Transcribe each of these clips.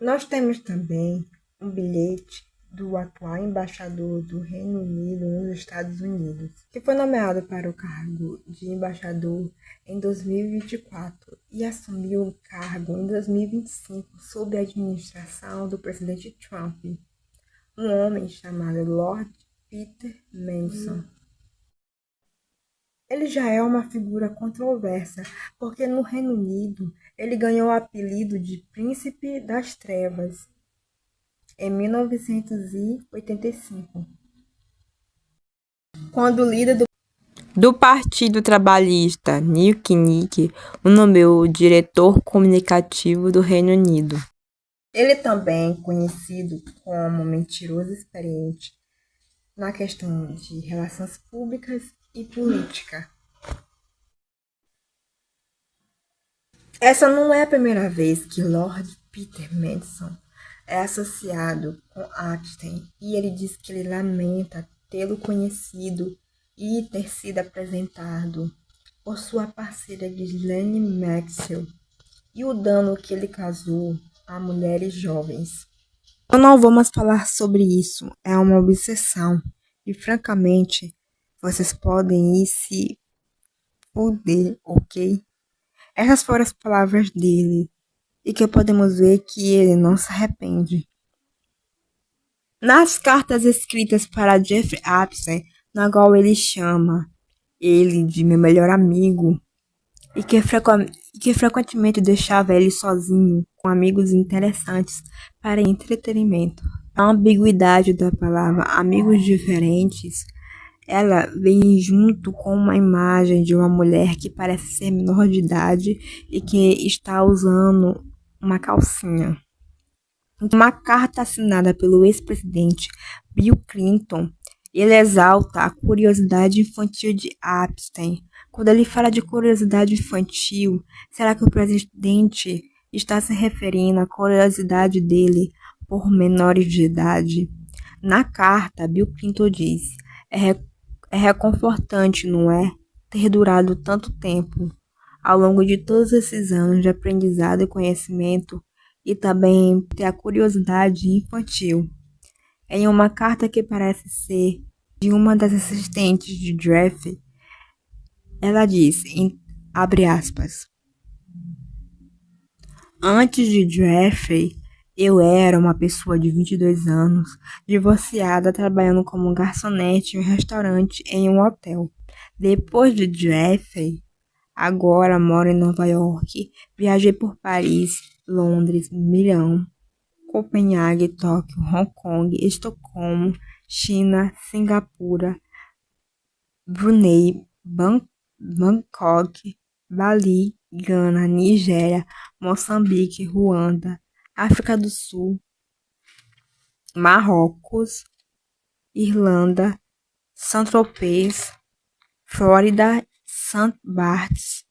Nós temos também um bilhete do atual embaixador do Reino Unido nos Estados Unidos, que foi nomeado para o cargo de embaixador em 2024 e assumiu o cargo em 2025 sob a administração do presidente Trump, um homem chamado Lord Peter Manson. Ele já é uma figura controversa, porque no Reino Unido ele ganhou o apelido de Príncipe das Trevas em 1985, quando o líder do Partido Trabalhista, Nick Clegg, o nomeou diretor comunicativo do Reino Unido. Ele também é conhecido como mentiroso experiente na questão de relações públicas e política. Essa não é a primeira vez que Lord Peter Manson é associado com Epstein, e ele diz que ele lamenta tê-lo conhecido e ter sido apresentado por sua parceira Ghislaine Maxwell e o dano que ele causou a mulheres jovens. Eu não vou mais falar sobre isso, é uma obsessão e francamente vocês podem ir se fuder, ok? Essas foram as palavras dele, e que podemos ver que ele não se arrepende. Nas cartas escritas para Jeffrey Epstein, na qual ele chama ele de meu melhor amigo, e que frequentemente deixava ele sozinho com amigos interessantes para entretenimento. A ambiguidade da palavra amigos diferentes, ela vem junto com uma imagem de uma mulher que parece ser menor de idade e que está usando uma calcinha. Uma carta assinada pelo ex-presidente Bill Clinton, ele exalta a curiosidade infantil de Epstein. Quando ele fala de curiosidade infantil, será que o presidente está se referindo à curiosidade dele por menores de idade? Na carta, Bill Clinton diz: é reconfortante, não é? Ter durado tanto tempo. Ao longo de todos esses anos de aprendizado e conhecimento, e também ter a curiosidade infantil. Em uma carta que parece ser de uma das assistentes de Jeff, ela diz, abre aspas, antes de Jeffrey, eu era uma pessoa de 22 anos, divorciada, trabalhando como garçonete em um restaurante em um hotel. Depois de Jeffrey, agora moro em Nova York, viajei por Paris, Londres, Milão, Copenhague, Tóquio, Hong Kong, Estocolmo, China, Singapura, Brunei, Bangkok, Bali, Gana, Nigéria, Moçambique, Ruanda, África do Sul, Marrocos, Irlanda, Saint-Tropez, Flórida, St. Barts,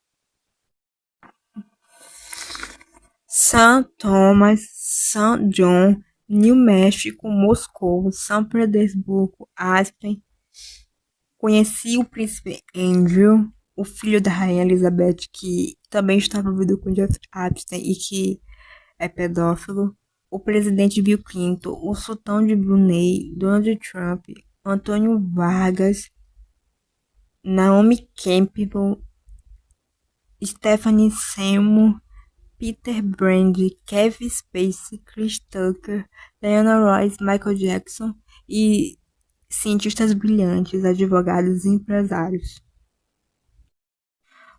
St. Thomas, St. John, New México, Moscou, São Petersburgo, Aspen. Conheci o príncipe Andrew, o filho da rainha Elizabeth, que também estava envolvido com Jeff Epstein e que é pedófilo. O presidente Bill Clinton, o sultão de Brunei, Donald Trump, Antônio Vargas, Naomi Campbell, Stephanie Seymour, Peter Brand, Kevin Spacey, Chris Tucker, Diana Ross, Michael Jackson e cientistas brilhantes, advogados e empresários.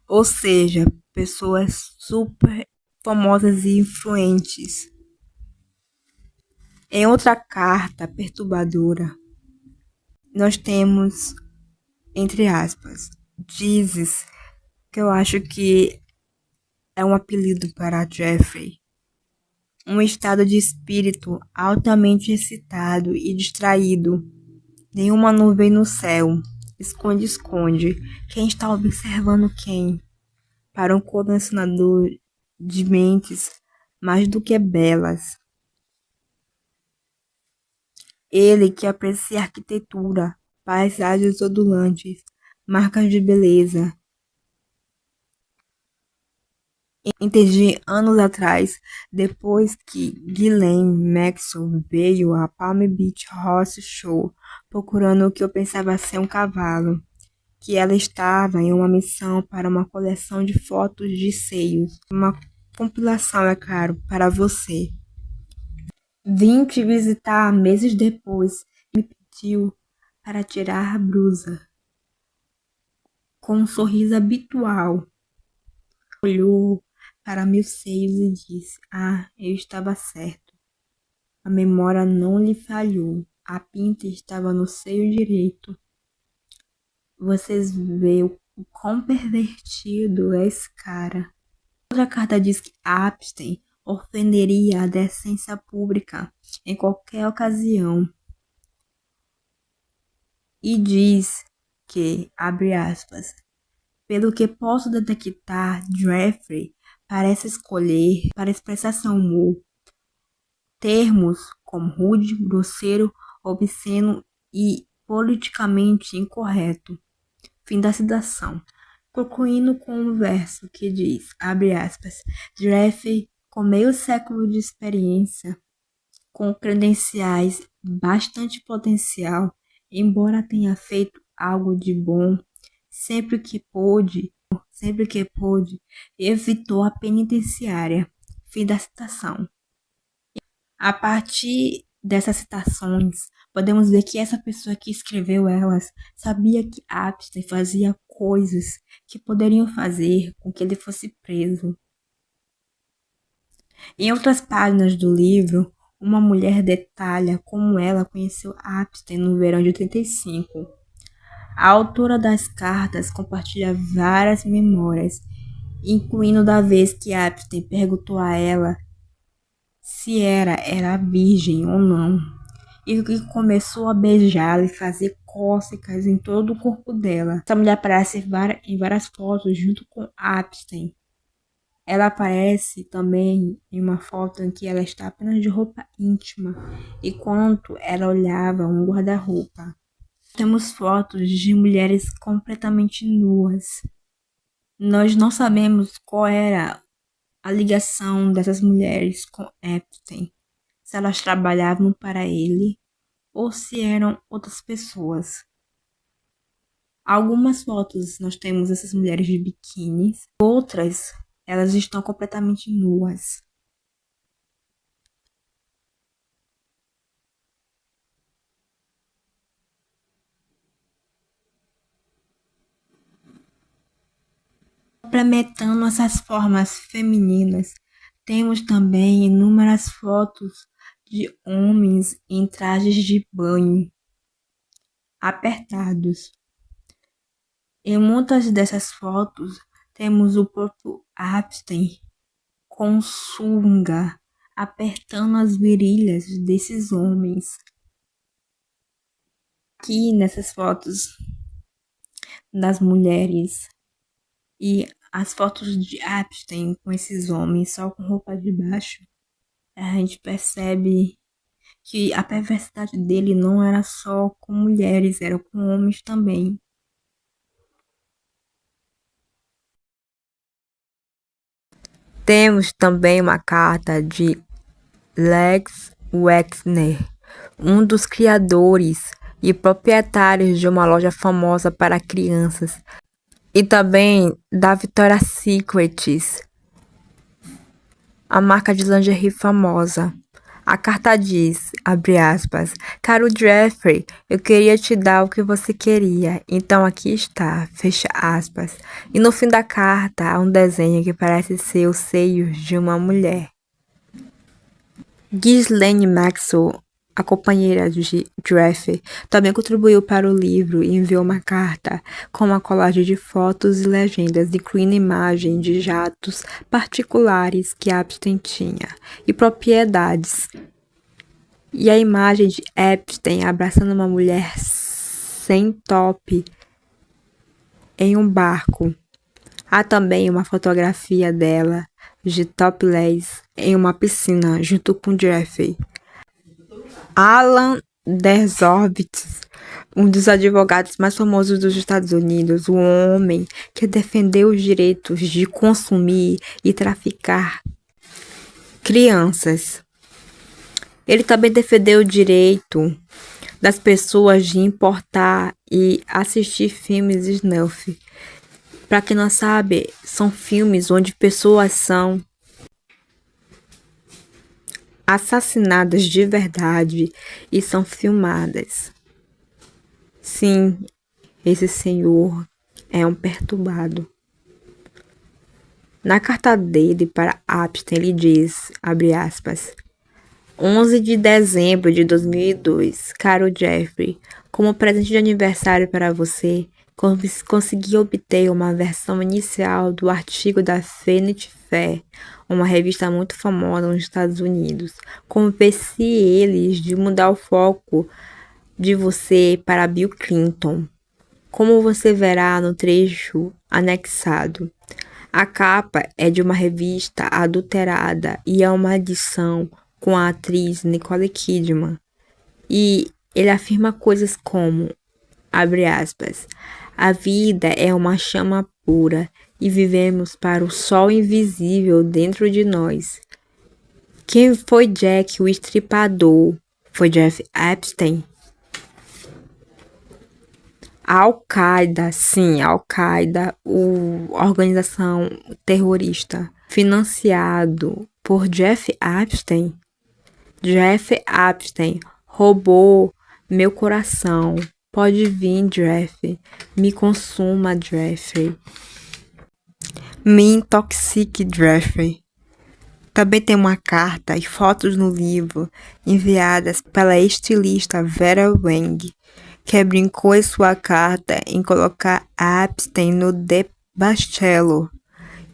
Ou seja, pessoas super famosas e influentes. Em outra carta perturbadora, nós temos, entre aspas, dizes, que eu acho que é um apelido para Jeffrey. Um estado de espírito altamente excitado e distraído. Nenhuma nuvem no céu. Esconde, esconde. Quem está observando quem? Para um colecionador de mentes mais do que belas. Ele que aprecia arquitetura, paisagens ondulantes, marcas de beleza. Entendi anos atrás, depois que Ghislaine Maxwell veio a Palm Beach Horse Show procurando o que eu pensava ser um cavalo, que ela estava em uma missão para uma coleção de fotos de seios, uma compilação, é claro, para você. Vim te visitar meses depois e me pediu para tirar a blusa, com um sorriso habitual. Olhou para meus seios e disse: "Ah, eu estava certo. A memória não lhe falhou. A pinta estava no seio direito. Vocês veem o quão pervertido é esse cara." Outra carta diz que Epstein ofenderia a decência pública em qualquer ocasião. E diz que, abre aspas, pelo que posso detectar, Jeffrey parece escolher, para expressar seu humor, termos como rude, grosseiro, obsceno e politicamente incorreto. Fim da citação. Concluindo com um verso que diz, abre aspas, Jeffrey, com meio século de experiência, com credenciais bastante potencial, embora tenha feito algo de bom, sempre que pôde, evitou a penitenciária. Fim da citação. A partir dessas citações, podemos ver que essa pessoa que escreveu elas sabia que Epstein fazia coisas que poderiam fazer com que ele fosse preso. Em outras páginas do livro, uma mulher detalha como ela conheceu Epstein no verão de 85. A autora das cartas compartilha várias memórias, incluindo da vez que Epstein perguntou a ela se era virgem ou não, e que começou a beijá-la e fazer cócegas em todo o corpo dela. Essa mulher aparece em várias fotos junto com Epstein. Ela aparece também em uma foto em que ela está apenas de roupa íntima, enquanto ela olhava um guarda-roupa. Temos fotos de mulheres completamente nuas. Nós não sabemos qual era a ligação dessas mulheres com Epstein, se elas trabalhavam para ele ou se eram outras pessoas. Algumas fotos nós temos essas mulheres de biquíni, outras elas estão completamente nuas. Complementando essas formas femininas, temos também inúmeras fotos de homens em trajes de banho apertados. Em muitas dessas fotos, temos o próprio Epstein com sunga apertando as virilhas desses homens. Aqui nessas fotos das mulheres e as fotos de Epstein com esses homens só com roupa de baixo, a gente percebe que a perversidade dele não era só com mulheres, era com homens também. Temos também uma carta de Lex Wexner, um dos criadores e proprietários de uma loja famosa para crianças, e também da Victoria's Secret, a marca de lingerie famosa. A carta diz, abre aspas, caro Jeffrey, eu queria te dar o que você queria, então aqui está, fecha aspas. E no fim da carta há um desenho que parece ser os seios de uma mulher. Ghislaine Maxwell, a companheira de Jeffrey, também contribuiu para o livro e enviou uma carta com uma colagem de fotos e legendas, incluindo imagem de jatos particulares que Epstein tinha e propriedades. E a imagem de Epstein abraçando uma mulher sem top em um barco. Há também uma fotografia dela de topless em uma piscina junto com Jeffrey. Alan Dershowitz, Um dos advogados mais famosos dos Estados Unidos, o homem que defendeu os direitos de consumir e traficar crianças. Ele também defendeu o direito das pessoas de importar e assistir filmes snuff. Para quem não sabe, são filmes onde pessoas são assassinadas de verdade e são filmadas. Sim, esse senhor é um perturbado. Na carta dele para Epstein, ele diz, abre aspas, 11 de dezembro de 2002, caro Jeffrey, como presente de aniversário para você, consegui obter uma versão inicial do artigo da Vanity Fair, uma revista muito famosa nos Estados Unidos. Convenci eles de mudar o foco de você para Bill Clinton, como você verá no trecho anexado. A capa é de uma revista adulterada e é uma edição com a atriz Nicole Kidman. E ele afirma coisas como, abre aspas, a vida é uma chama pura e vivemos para o sol invisível dentro de nós. Quem foi Jack o Estripador? Foi Jeff Epstein? A Al-Qaeda, sim, a Al-Qaeda, a organização terrorista, financiado por Jeff Epstein. Jeff Epstein roubou meu coração. Pode vir, Jeff. Me consuma, Jeffrey. Me intoxique, Jeffrey. Também tem uma carta e fotos no livro enviadas pela estilista Vera Wang, que brincou em sua carta em colocar Epstein no The Bachelor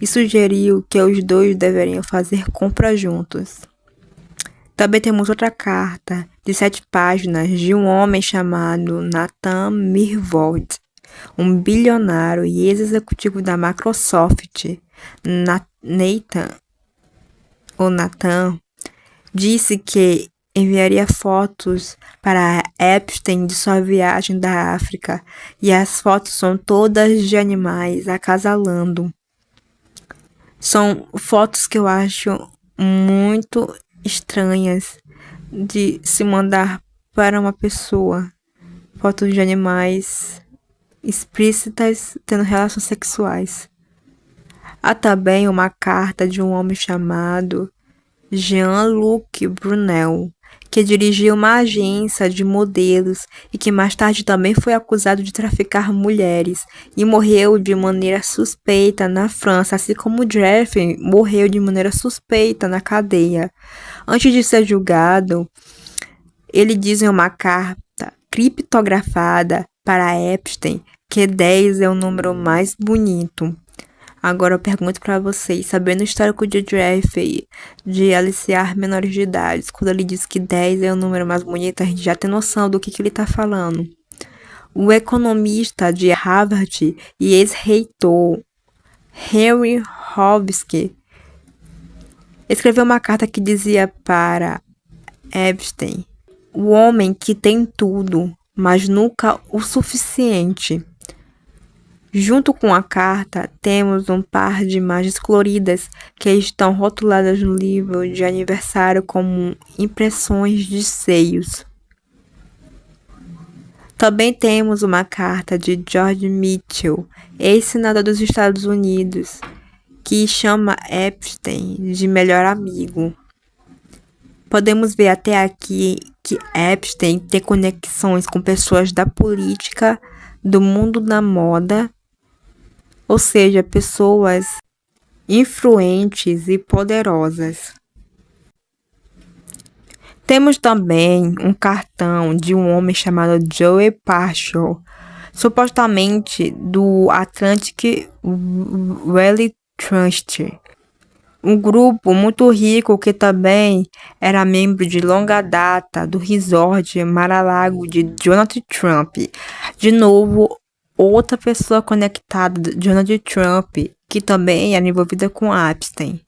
e sugeriu que os dois deveriam fazer compras juntos. Também temos outra carta de 7 páginas de um homem chamado Nathan Myhrvold, um bilionário e ex-executivo da Microsoft. Nathan disse que enviaria fotos para Epstein de sua viagem da África, e as fotos são todas de animais acasalando. São fotos que eu acho muito estranhas de se mandar para uma pessoa. Fotos de animais explícitas tendo relações sexuais. Há também uma carta de um homem chamado Jean-Luc Brunel, que dirigiu uma agência de modelos e que mais tarde também foi acusado de traficar mulheres e morreu de maneira suspeita na França, assim como Jeffrey morreu de maneira suspeita na cadeia. Antes de ser julgado, ele diz em uma carta criptografada para Epstein que 10 é o número mais bonito. Agora eu pergunto para vocês, sabendo o histórico de Jeffrey de aliciar menores de idade, quando ele diz que 10 é o número mais bonito, a gente já tem noção do que ele está falando. O economista de Harvard e ex-reitor Henry Hobbes escreveu uma carta que dizia para Epstein, o homem que tem tudo, mas nunca o suficiente. Junto com a carta, temos um par de imagens coloridas que estão rotuladas no livro de aniversário como impressões de seios. Também temos uma carta de George Mitchell, ex-senador dos Estados Unidos, que chama Epstein de melhor amigo. Podemos ver até aqui que Epstein tem conexões com pessoas da política, do mundo da moda, ou seja, pessoas influentes e poderosas. Temos também um cartão de um homem chamado Joe Pacho, supostamente do Atlantic Valley Trust, um grupo muito rico que também era membro de longa data do resort Mar-a-Lago de Donald Trump. De novo, outra pessoa conectada de Donald Trump, que também era envolvida com Epstein.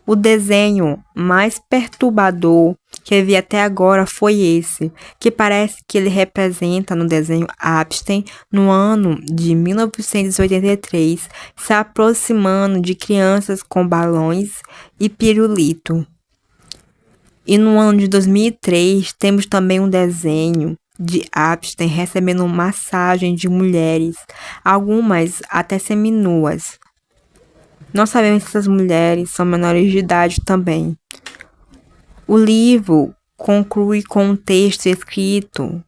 O desenho mais perturbador que vi até agora foi esse, que parece que ele representa no desenho Epstein, no ano de 1983, se aproximando de crianças com balões e pirulito. E no ano de 2003, temos também um desenho de Epstein recebendo massagem de mulheres, algumas até seminuas. Não sabemos se essas mulheres são menores de idade também. O livro conclui com um texto escrito: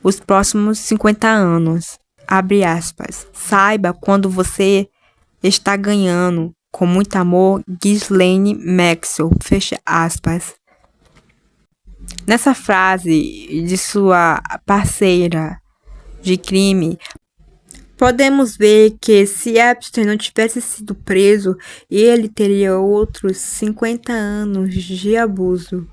os próximos 50 anos, abre aspas, saiba quando você está ganhando, com muito amor, Ghislaine Maxwell, fecha aspas. Nessa frase de sua parceira de crime, podemos ver que se Epstein não tivesse sido preso, ele teria outros 50 anos de abuso.